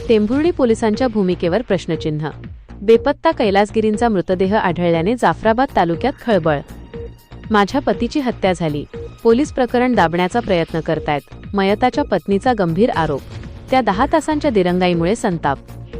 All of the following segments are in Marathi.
टेंभुर्णी पोलिसांच्या भूमिकेवर प्रश्नचिन्ह। बेपत्ता कैलासगिरींचा मृतदेह आढळल्याने जाफराबाद तालुक्यात खळबळ। माझ्या पतीची हत्या झाली, पोलीस प्रकरण दाबण्याचा प्रयत्न करतायत, मयताच्या पत्नीचा गंभीर आरोप। त्या 10 तासांच्या दिरंगाईमुळे संताप।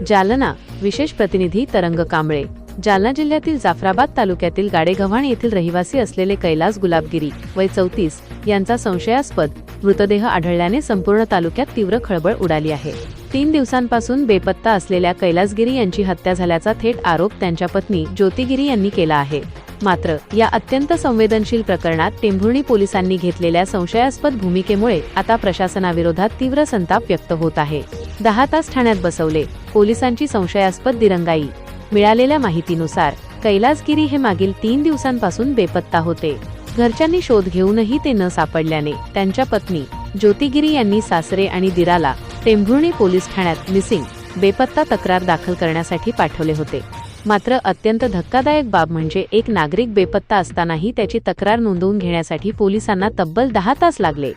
जालना विशेष प्रतिनिधी तरंग कांबळे। जालना जिल्ह्यातील जाफराबाद तालुक्यातील गाडेगव्हाण येथील रहिवासी असलेले कैलास गुलाबगिरी वय 34 यांचा संशयास्पद मृतदेह आढळल्याने संपूर्ण तालुक्यात तीव्र खळबळ उडाली आहे। 3 दिवसांपासून बेपत्ता असलेल्या कैलासगिरी यांची हत्या झाल्याचा थेट आरोप त्यांच्या पत्नी ज्योतिगिरी यांनी केला आहे। मात्र या अत्यंत संवेदनशील प्रकरणात टेंभुर्णी पोलिसांनी घेतलेल्या संशयास्पद भूमिकेमुळे आता प्रशासनाविरोधात तीव्र संताप व्यक्त होत आहे। 10 तास ठाण्यात बसवले, पोलिसांची संशयास्पद दिरंगाई। मिळालेल्या माहितीनुसार कैलासगिरी हे मागील 3 दिवसांपासून बेपत्ता होते। घरच्यांनी शोध घेऊनही ते न सापडल्याने त्यांच्या पत्नी ज्योतिगिरी यांनी सासरे आणि दिराला टेंभुर्णी पोलीस ठाण्यात मिसिंग बेपत्ता तक्रार दाखल करण्यासाठी पाठवले होते। मात्र अत्यंत धक्कादायक बाब म्हणजे एक नागरिक बेपत्ता असतानाही त्याची तक्रार नोंदवून घेण्यासाठी पोलिसांना तब्बल 10 तास लागले।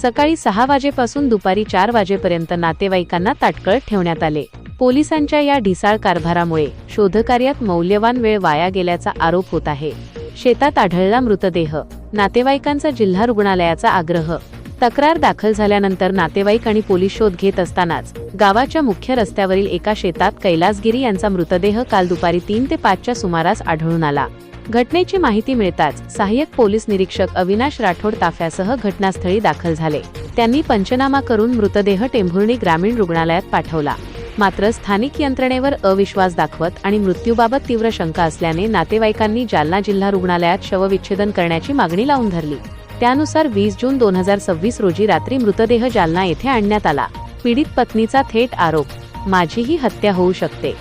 सकाळी 6 वाजेपासून दुपारी 4 वाजेपर्यंत नातेवाईकांना ताटकळत ठेवण्यात आले। पोलिसांच्या या ढिसाळ कारभारामुळे शोधकार्यात मौल्यवान वेळ वाया गेल्याचा आरोप होत आहे। शेतात आढळला मृतदेह, नातेवाईकांचा जिल्हा रुग्णालयाचा आग्रह। तक्रार दाखल झाल्यानंतर नातेवाईक आणि पोलीस शोध घेत असतानाच गावाच्या मुख्य रस्त्यावरील एका शेतात कैलासगिरी यांचा मृतदेह काल दुपारी 3 ते 5 च्या सुमारास आढळून आला। घटनेची माहिती मिळताच सहाय्यक पोलीस निरीक्षक अविनाश राठोड ताफ्यासह घटनास्थळी दाखल झाले। त्यांनी पंचनामा करून मृतदेह टेंभुर्णी ग्रामीण रुग्णालयात पाठवला। मात्र स्थानिक यंत्रणेवर अविश्वास दाखवत आणि मृत्यूबाबत तीव्र शंका असल्याने नातेवाईकांनी जालना जिल्हा रुग्णालयात शवविच्छेदन करण्याची मागणी लावून धरली। त्यानुसार 20 जून 2026 रोजी रात्री मृतदेह जालना येथे आणण्यात आला। पीडित पत्नीचा थेट आरोप, माझीही हत्या होऊ शकते।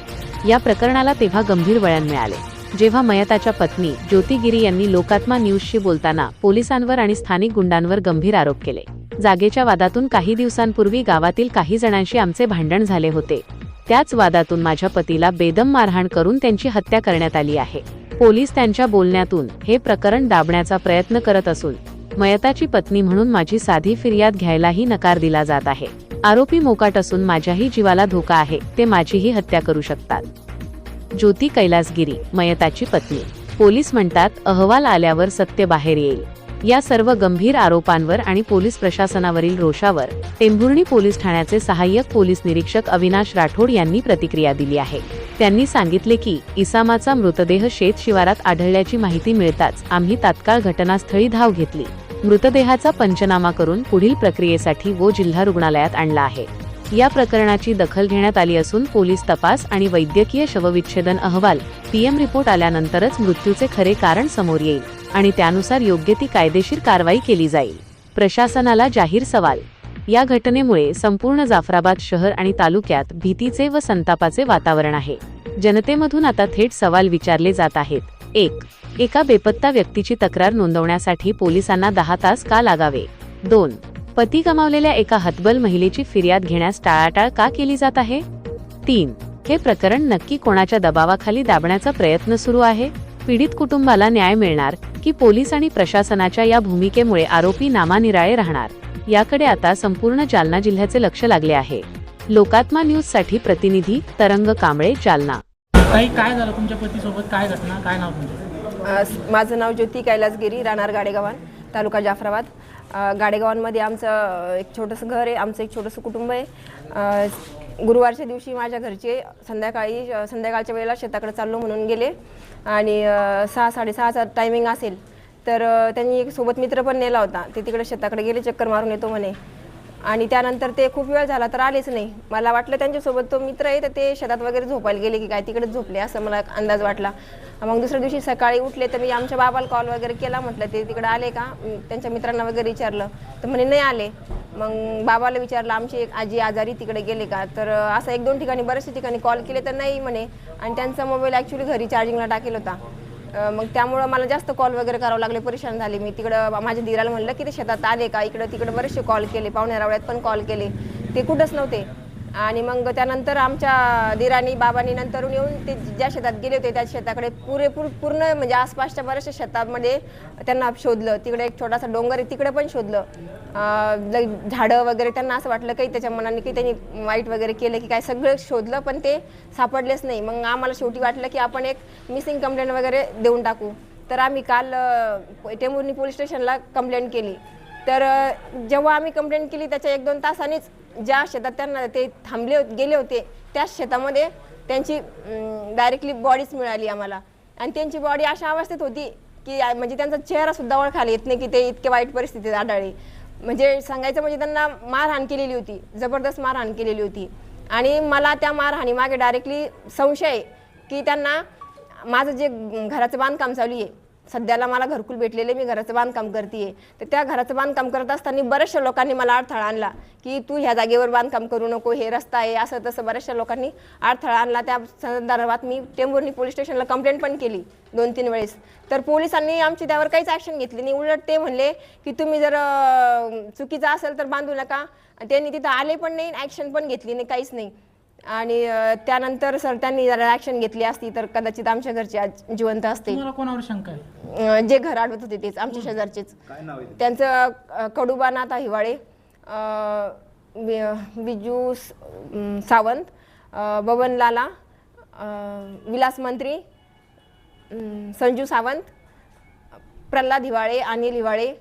या प्रकरणाला तेव्हा गंभीर वळण मिळाले, जेव्हा मयताच्या पत्नी ज्योतिगिरी यांनी लोकात्मा न्यूजशी बोलताना पोलिसांवर आणि स्थानिक गुंडांवर गंभीर आरोप केले। जागेच्या वादातून काही दिवसांपूर्वी गावातील काही जणांशी आमचे भांडण झाले होते। त्याच वादातून माझ्या पतीला बेदम मारहाण करून त्यांची हत्या करण्यात आली आहे। पोलीस त्यांच्या बोलण्यातून हे प्रकरण दाबण्याचा प्रयत्न करत असून मयताची पत्नी म्हणून माझी साधी फिर्याद घ्यायलाही नकार दिला जात आहे। आरोपी मोकाट असून माझ्याही जीवाला धोका आहे, ते माझीही हत्या करू शकतात। ज्योती कैलासगिरी मयताची पत्नी। पोलीस म्हणतात अहवाल आल्यावर सत्य बाहेर येईल। या सर्व गंभीर आरोपांवर आणि पोलीस प्रशासनावरील रोषावर टेंभुर्णी पोलीस ठाण्याचे सहाय्यक पोलीस निरीक्षक अविनाश राठोड यांनी प्रतिक्रिया दिली आहे। त्यांनी सांगितले की इसामाचा मृतदेह शेत शिवारात आढळल्याची माहिती मिळताच आम्ही तात्काळ घटनास्थळी धाव घेतली। मृतदेहाचा पंचनामा करून पुढील प्रक्रियेसाठी जिल्हा रुग्णालयात आणला आहे। या प्रकरणाची दखल घेण्यात आली असून पोलीस तपास आणि वैद्यकीय शवविच्छेदन अहवाल पीएम रिपोर्ट आल्यानंतरच मृत्यूचे खरे कारण समोर येईल आणि त्यानुसार योग्य ती कायदेशीर कारवाई केली जाईल। प्रशासनाला जाहीर सवाल। या घटनेमुळे संपूर्ण जाफराबाद शहर आणि तालुक्यात भीतीचे व संतापाचे वातावरण आहे। जनतेमधून आता थेट सवाल विचारले जात आहेत। 1. एका बेपत्ता व्यक्तीची तक्रार नोंदवण्यासाठी पोलिसांना 10 तास का लागावे? 2. पती गमावलेल्या एका हतबल महिलेची फिर्याद घेण्यास टाळाटाळ का केली जात आहे? 3. हे प्रकरण नक्की कोणाच्या दबावाखाली दाबण्याचा प्रयत्न सुरू आहे? पीडित कुटुंबाला न्याय मिळणार की पोलीस आणि प्रशासनाच्या या भूमिकेमुळे आरोपी नामानिराळे राहणार? याकडे आता संपूर्ण जालना जिल्ह्याचे लक्ष लागले आहे। लोकात्मा न्यूज साठी प्रतिनिधी तरंग कांबळे, जालना। काय झालं तुमच्या पतीसोबत? काय घटना? काय नाव तुमचं? माझं नाव ज्योती कैलासगिरी, राहणार गाडेगव्हाण, तालुका जाफराबाद। गाडेगव्हाणमध्ये आमचं एक छोटंसं घर आहे, आमचं एक छोटंसं कुटुंब आहे। गुरुवारच्या दिवशी माझ्या घरचे संध्याकाळच्या वेळेला शेताकडे चाललो म्हणून गेले आणि 6-6:30चा टायमिंग असेल तर त्यांनी एक सोबत मित्र पण नेला होता। ते तिकडे शेताकडे गेले, चक्कर मारून येतो म्हणे आणि त्यानंतर ते खूप वेळ झाला तर आलेच नाही। मला वाटलं त्यांच्यासोबत तो मित्र आहे तर ते शेतात वगैरे झोपायला गेले की काय, तिकडेच झोपले असं मला अंदाज वाटला। मग दुसऱ्या दिवशी सकाळी उठले तर मी आमच्या बाबाला कॉल वगैरे केला, म्हटलं ते तिकडे आले का, त्यांच्या मित्रांना वगैरे विचारलं तर म्हणे नाही आले। मग बाबाला विचारलं आमची एक आजी आजारी तिकडे गेले का, तर असं 1-2 ठिकाणी बरेचशा ठिकाणी कॉल केले तर नाही म्हणे आणि त्यांचा मोबाईल ॲक्च्युली घरी चार्जिंगला टाकेल होता। मग त्यामुळं मला जास्त कॉल वगैरे करावं लागले, परेशान झाले मी। तिकडं माझ्या दिराला म्हणलं की ते शेतात आले का, इकडं तिकडं बरेचसे कॉल केले, पाहुण्यारावळ्यात पण कॉल केले, ते कुठंच नव्हते। आणि मग त्यानंतर आमच्या दिराणी बाबांनी नंतरून येऊन ते ज्या शेतात गेले होते त्या शेताकडे पूर्ण म्हणजे आसपासच्या बऱ्याचशा शेतामध्ये त्यांना शोधलं. तिकडे एक छोटासा डोंगर आहे तिकडे पण शोधलं. झाडं वगैरे त्यांना असं वाटलं काही त्याच्या मनाने की त्यांनी वाईट वगैरे केलं की काय, सगळं शोधलं पण ते सापडलेच नाही. मग आम्हाला शेवटी वाटलं की आपण एक मिसिंग कंप्लेंट वगैरे देऊन टाकू. तर आम्ही काल टेंभुर्णी पोलीस स्टेशनला कंप्लेंट केली. तर जेव्हा आम्ही कंप्लेंट केली त्याच्या 1-2 तासांनीच ज्या शेतात त्यांना ते गेले होते त्याच शेतामध्ये त्यांची डायरेक्टली बॉडीच मिळाली आम्हाला. आणि त्यांची बॉडी अशा अवस्थेत होती की म्हणजे त्यांचा चेहरा सुद्धा ओळखायला येत नाही की ते इतके वाईट परिस्थितीत आढळले. म्हणजे सांगायचं म्हणजे त्यांना मारहाण केलेली होती, जबरदस्त मारहाण केलेली होती. आणि मला त्या मारहाणी मागे डायरेक्टली संशय आहे की त्यांना माझं जे घराचं बांधकाम चालू आहे, सध्याला मला घरकुल भेटलेले, मी घराचं बांधकाम करते. तर त्या घराचं बांधकाम करत असताना बऱ्याचशा लोकांनी मला अडथळा आणला की तू ह्या जागेवर बांधकाम करू नको, हे रस्ता आहे, असं तसं बऱ्याचशा लोकांनी अडथळा आणला. त्या संदर्भात मी टेंभुर्णी पोलीस स्टेशनला कंप्लेंट पण केली 2-3 वेळेस. तर पोलिसांनी आमची त्यावर काहीच ॲक्शन घेतली नाही. उलट ते म्हणले की तुम्ही जर चुकीचं असेल तर बांधू नका. त्यांनी तिथं आले पण नाही, ॲक्शन पण घेतली नाही, काहीच नाही. आणि त्यानंतर सर त्यांनी जर ॲक्शन घेतली असती तर कदाचित आमच्या घरचे आज जिवंत असते. तुम्हाला कोणावर शंका आहे? जे घर आडवत होते तेच आमच्या शेजारचेच. त्यांचं कडुबानाथ हिवाळे, विजू सावंत, बबनलाला, विलास मंत्री, संजू सावंत, प्रल्हाद हिवाळे, अनिल हिवाळे,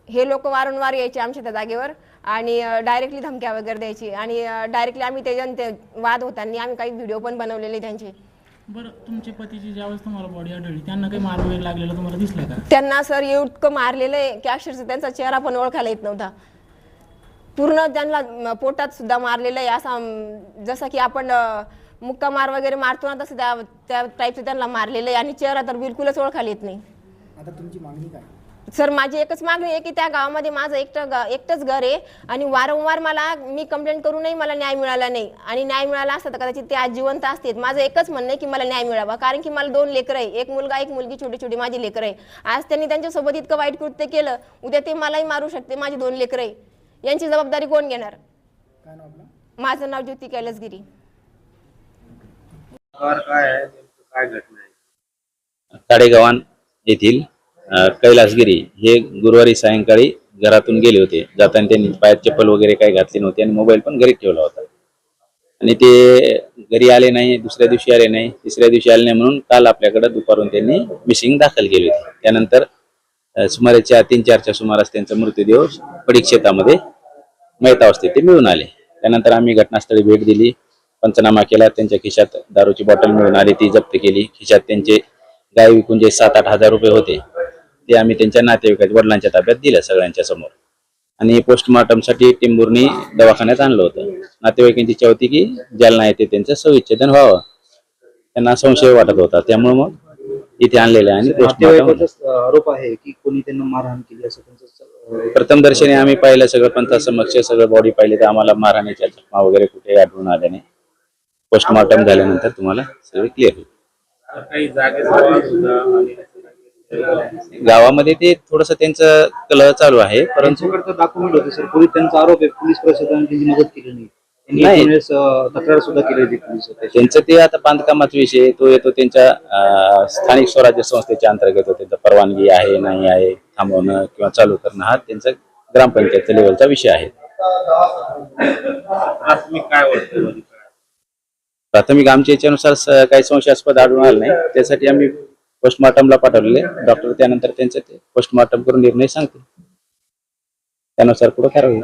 हे लोक वारंवार यायचे आमच्या त्या जागेवर आणि डायरेक्टली धमक्या वगैरे द्यायची. आणि डायरेक्टली आम्ही ते वाद होताना आम्ही काही व्हिडिओ पण बनवलेले त्यांचे. बरं, तुमच्या पतीची ज्यावेळेस तुम्हाला बॉडी आढळली त्यांना काही मार वगैरे लागलेला तुम्हाला दिसलं का? त्यांना सर इतकं मारलेलं आहे की अक्षरशः त्यांचा चेहरा पण ओळखायला येत नव्हता. पूर्ण त्यांना पोटात सुद्धा मारलेलं आहे, असा जसं की आपण मुक्का मार वगैरे मारतो ना तसं त्या टाईपचं त्यांना मारलेलं आहे. आणि चेहरा तर बिलकुलच ओळखायला येत नाही. आता तुमची मागणी काय? सर माझी एकच मागणी आहे की त्या गावामध्ये माझं एकटंच घर आहे आणि वारंवार मी कंप्लेंट करूनही मला न्याय मिळाला नाही. आणि न्याय मिळाला असता तर कदाचित ते आज जिवंत असते. माझं एकच म्हणणं आहे की मला न्याय मिळावा, कारण की मला 2 लेकरं आहे, एक मुलगा एक मुलगी, छोटी छोटी माझी लेकरं आहे. आज त्यांनी त्यांच्यासोबत इतकं वाईट कृत्य केलं, उद्या ते मलाही मारू शकते. माझी 2 लेकरं आहे, यांची जबाबदारी कोण घेणार? काय नाव आपलं? माझं नाव ज्योती कैलासगिरी. काय घटना आहे? काडेगावान येथील कैलासगिरी हे गुरुवारी सायंकाळी घरातून गेले होते. जाताना त्यांनी पायात चप्पल वगैरे काही घातली नव्हती आणि मोबाईल पण घरी ठेवला होता. आणि ते घरी आले नाही, दुसऱ्या दिवशी आले नाही, तिसऱ्या दिवशी आले नाही, म्हणून काल आपल्याकडे दुपारून त्यांनी मिसिंग दाखल केली होती. त्यानंतर सुमारे 3-4च्या सुमारास त्यांचा मृतदेह पडीक शेतामध्ये मयत अवस्थेत ते मिळून आले. त्यानंतर आम्ही घटनास्थळी भेट दिली, पंचनामा केला. त्यांच्या खिशात दारूची बॉटल मिळून आली, ती जप्त केली. खिशात त्यांचे गाय विकून जे 7-8 हजार रुपये होते ते आम्ही त्यांच्या नातेवाईकाच्या वडिलांच्या ताब्यात दिलं सगळ्यांच्या समोर. आणि पोस्टमॉर्टमसाठी टेंभुर्णी दवाखान्यात आणलं होतं. नातेवाईकांची इच्छा होती की जालना येथे त्यांचं शवविच्छेदन व्हावं, त्यांना संशय वाटत होता, त्यामुळे मग इथे आणलेलं आहे. आणि पोस्टमॉर्टम आरोप आहे की कोणी त्यांना मारहाण केली असं त्यांचं प्रथम दर्शनी आम्ही पाहिलं, सगळं पंथासमक्ष सगळं बॉडी पाहिली तर आम्हाला मारहाणीच्या जखमा वगैरे कुठे आढळून आल्या नाही. पोस्टमॉर्टम झाल्यानंतर तुम्हाला सगळे क्लिअर होईल. गावामध्ये ते थोडस त्यांचं कलह चालू आहे, परंतु डॉक्युमेंट होते सर. पोलीस त्यांचा आरोप आहे पोलीस प्रशासनाने त्यांची मदत केली नाही. नाही. त्यांनी तक्रार सुद्धा केली होती पोलीस. त्यांचं ते आता बांधकामाचा विषय तो येतो त्यांच्या स्थानिक स्वराज्य संस्थेच्या अंतर्गत होते. त्यांचा परवानगी आहे नाही आहे, थांबवणं किंवा चालू करणं हा त्यांचा ग्रामपंचायत लेवलचा विषय आहे. प्राथमिक आमच्या याच्यानुसार काही संशयास्पद आढळून आलं नाही, त्यासाठी आम्ही पोस्टमॉर्टमला पाठवलेले. डॉक्टर त्यानंतर त्यांचं ते पोस्टमॉर्टम करून निर्णय सांगतील, त्यानुसार पुढे कारवाई होईल.